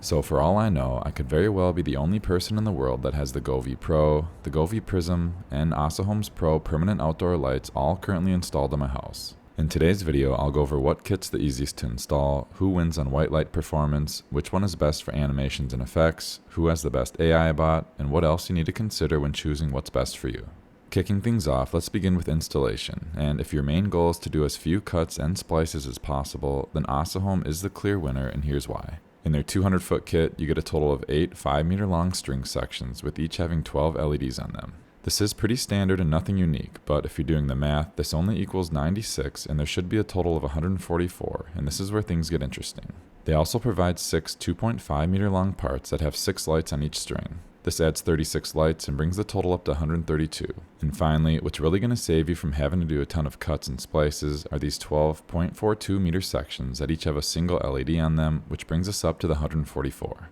So for all I know, I could very well be the only person in the world that has the Govee Pro, the Govee Prism, and ASAHOM's Pro permanent outdoor lights all currently installed in my house. In today's video, I'll go over what kit's the easiest to install, who wins on white light performance, which one is best for animations and effects, who has the best AI bot, and what else you need to consider when choosing what's best for you. Kicking things off, let's begin with installation, and if your main goal is to do as few cuts and splices as possible, then ASAHOM is the clear winner, and here's why. In their 200-foot kit, you get a total of 8 5-meter long string sections, with each having 12 LEDs on them. This is pretty standard and nothing unique, but if you're doing the math, this only equals 96, and there should be a total of 144, and this is where things get interesting. They also provide 6 2.5-meter long parts that have 6 lights on each string. This adds 36 lights and brings the total up to 132. And finally, what's really going to save you from having to do a ton of cuts and splices are these 12.42 meter sections that each have a single LED on them, which brings us up to the 144.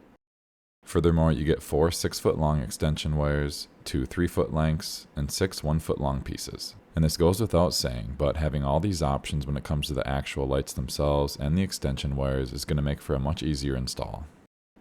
Furthermore, you get 4 6-foot long extension wires, 2 3-foot lengths, and 6 1-foot long pieces. And this goes without saying, but having all these options when it comes to the actual lights themselves and the extension wires is going to make for a much easier install.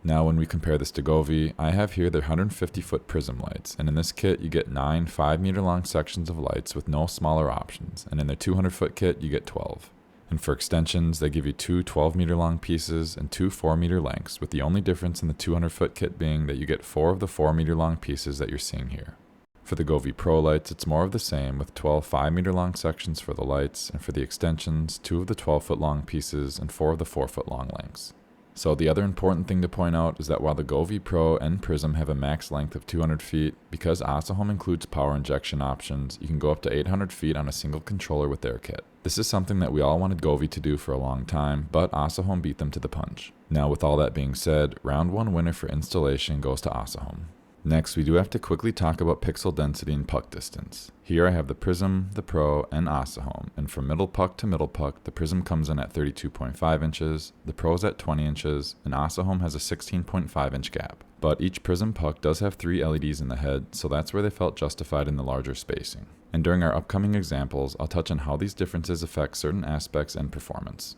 Now when we compare this to Govee, I have here their 150-foot prism lights, and in this kit you get 9 5-meter long sections of lights with no smaller options, and in their 200-foot kit you get 12. And for extensions, they give you 2 12-meter long pieces and 2 4-meter lengths, with the only difference in the 200-foot kit being that you get 4 of the 4-meter long pieces that you're seeing here. For the Govee Pro lights, it's more of the same, with 12 5-meter long sections for the lights, and for the extensions, 2 of the 12-foot long pieces and 4 of the 4-foot long lengths. So the other important thing to point out is that while the Govee Pro and Prism have a max length of 200 feet, because ASAHOM includes power injection options, you can go up to 800 feet on a single controller with their kit. This is something that we all wanted Govee to do for a long time, but ASAHOM beat them to the punch. Now with all that being said, round 1 winner for installation goes to ASAHOM. Next, we do have to quickly talk about pixel density and puck distance. Here I have the Prism, the Pro, and ASAHOM, and from middle puck to middle puck, the Prism comes in at 32.5 inches, the Pro's at 20 inches, and ASAHOM has a 16.5 inch gap. But each Prism puck does have 3 LEDs in the head, so that's where they felt justified in the larger spacing. And during our upcoming examples, I'll touch on how these differences affect certain aspects and performance.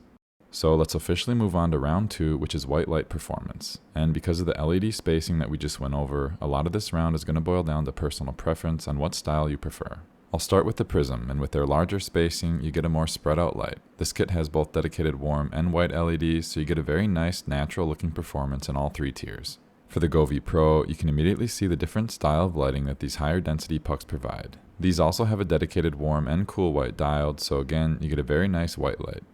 So let's officially move on to round 2, which is white light performance. And because of the LED spacing that we just went over, a lot of this round is going to boil down to personal preference on what style you prefer. I'll start with the Prism, and with their larger spacing, you get a more spread out light. This kit has both dedicated warm and white LEDs, so you get a very nice natural looking performance in all 3 tiers. For the Govee Pro, you can immediately see the different style of lighting that these higher density pucks provide. These also have a dedicated warm and cool white diode, so again, you get a very nice white light.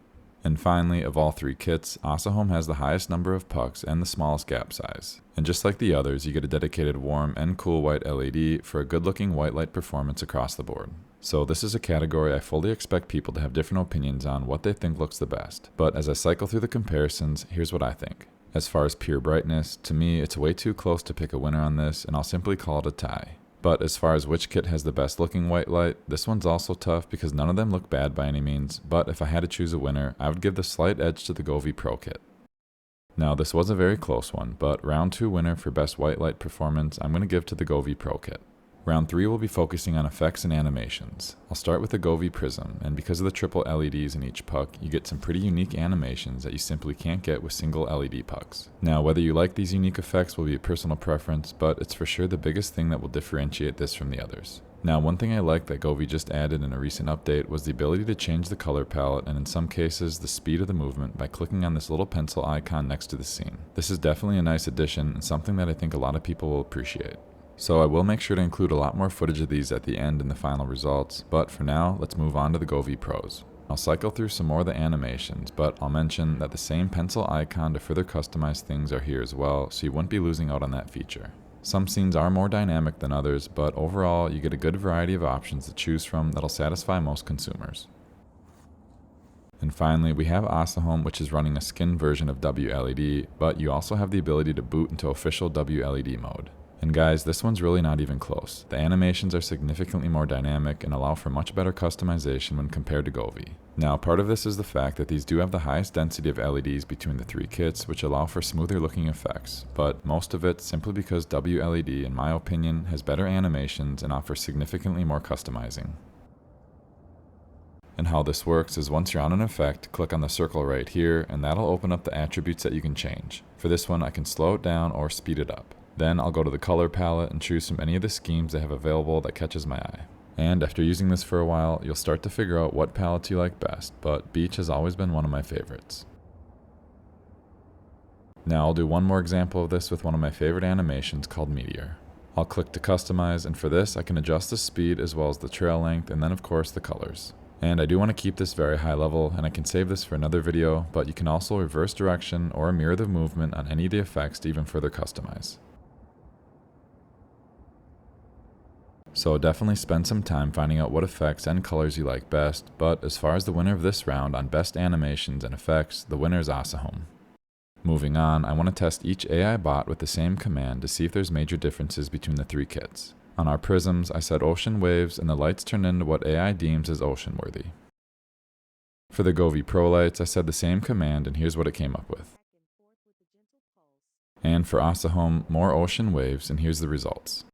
And finally, of all 3 kits, ASAHOM has the highest number of pucks and the smallest gap size. And just like the others, you get a dedicated warm and cool white LED for a good looking white light performance across the board. So this is a category I fully expect people to have different opinions on what they think looks the best. But as I cycle through the comparisons, here's what I think. As far as pure brightness, to me it's way too close to pick a winner on this, and I'll simply call it a tie. But as far as which kit has the best looking white light, this one's also tough because none of them look bad by any means, but if I had to choose a winner, I would give the slight edge to the Govee Pro kit. Now this was a very close one, but round 2 winner for best white light performance, I'm going to give to the Govee Pro kit. Round 3 will be focusing on effects and animations. I'll start with the Govee Prism, and because of the triple LEDs in each puck, you get some pretty unique animations that you simply can't get with single LED pucks. Now whether you like these unique effects will be a personal preference, but it's for sure the biggest thing that will differentiate this from the others. Now one thing I like that Govee just added in a recent update was the ability to change the color palette and in some cases the speed of the movement by clicking on this little pencil icon next to the scene. This is definitely a nice addition and something that I think a lot of people will appreciate. So I will make sure to include a lot more footage of these at the end in the final results, but for now, let's move on to the Govee Pros. I'll cycle through some more of the animations, but I'll mention that the same pencil icon to further customize things are here as well, so you wouldn't be losing out on that feature. Some scenes are more dynamic than others, but overall, you get a good variety of options to choose from that'll satisfy most consumers. And finally, we have ASAHOM, which is running a skin version of WLED, but you also have the ability to boot into official WLED mode. And guys, this one's really not even close. The animations are significantly more dynamic and allow for much better customization when compared to Govee. Now, part of this is the fact that these do have the highest density of LEDs between the 3 kits, which allow for smoother looking effects, but most of it simply because WLED, in my opinion, has better animations and offers significantly more customizing. And how this works is once you're on an effect, click on the circle right here, and that'll open up the attributes that you can change. For this one, I can slow it down or speed it up. Then I'll go to the color palette and choose from any of the schemes they have available that catches my eye. And after using this for a while, you'll start to figure out what palettes you like best, but beach has always been one of my favorites. Now I'll do one more example of this with one of my favorite animations called Meteor. I'll click to customize, and for this I can adjust the speed as well as the trail length, and then of course the colors. And I do want to keep this very high level, and I can save this for another video, but you can also reverse direction or mirror the movement on any of the effects to even further customize. So definitely spend some time finding out what effects and colors you like best, but as far as the winner of this round on best animations and effects, the winner is ASAHOM. Moving on, I want to test each AI bot with the same command to see if there's major differences between the three kits. On our prisms, I set ocean waves and the lights turn into what AI deems as ocean worthy. For the Govee Pro lights, I said the same command and here's what it came up with. And for ASAHOM, more ocean waves, and here's the results.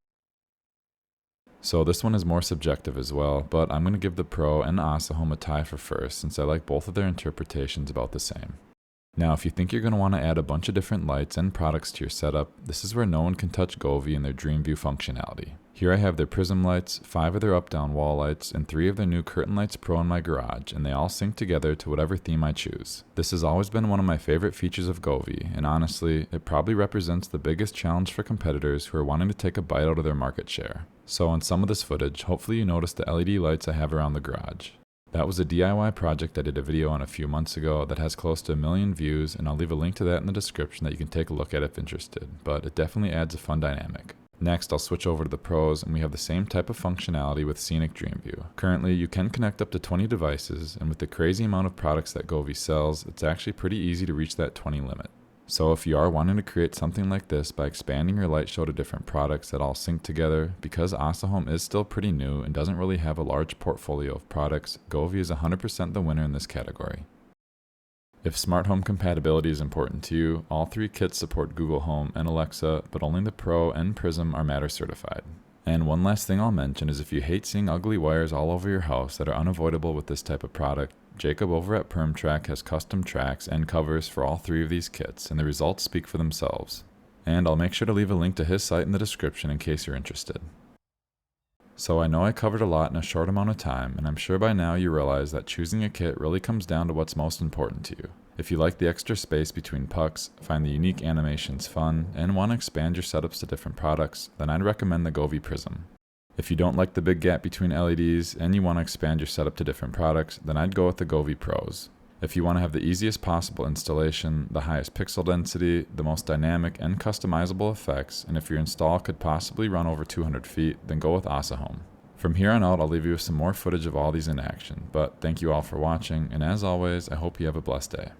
So this one is more subjective as well, but I'm going to give the Pro and ASAHOM a tie for first since I like both of their interpretations about the same. Now if you think you're going to want to add a bunch of different lights and products to your setup, this is where no one can touch Govee and their Dream View functionality. Here I have their prism lights, 5 of their up-down wall lights, and 3 of their new curtain lights Pro in my garage, and they all sync together to whatever theme I choose. This has always been one of my favorite features of Govee, and honestly, it probably represents the biggest challenge for competitors who are wanting to take a bite out of their market share. So in some of this footage, hopefully you noticed the LED lights I have around the garage. That was a DIY project I did a video on a few months ago that has close to 1 million views, and I'll leave a link to that in the description that you can take a look at if interested, but it definitely adds a fun dynamic. Next, I'll switch over to the Pros, and we have the same type of functionality with Scenic Dream View. Currently, you can connect up to 20 devices, and with the crazy amount of products that Govee sells, it's actually pretty easy to reach that 20 limit. So if you are wanting to create something like this by expanding your light show to different products that all sync together, because ASAHOM is still pretty new and doesn't really have a large portfolio of products, Govee is 100% the winner in this category. If smart home compatibility is important to you, all 3 kits support Google Home and Alexa, but only the Pro and Prism are Matter certified. And one last thing I'll mention is if you hate seeing ugly wires all over your house that are unavoidable with this type of product, Jacob over at PermTrack has custom tracks and covers for all 3 of these kits, and the results speak for themselves. And I'll make sure to leave a link to his site in the description in case you're interested. So I know I covered a lot in a short amount of time, and I'm sure by now you realize that choosing a kit really comes down to what's most important to you. If you like the extra space between pucks, find the unique animations fun, and want to expand your setups to different products, then I'd recommend the Govee Prism. If you don't like the big gap between LEDs and you want to expand your setup to different products, then I'd go with the Govee Pros. If you want to have the easiest possible installation, the highest pixel density, the most dynamic and customizable effects, and if your install could possibly run over 200 feet, then go with ASAHOM. From here on out, I'll leave you with some more footage of all these in action, but thank you all for watching, and as always, I hope you have a blessed day.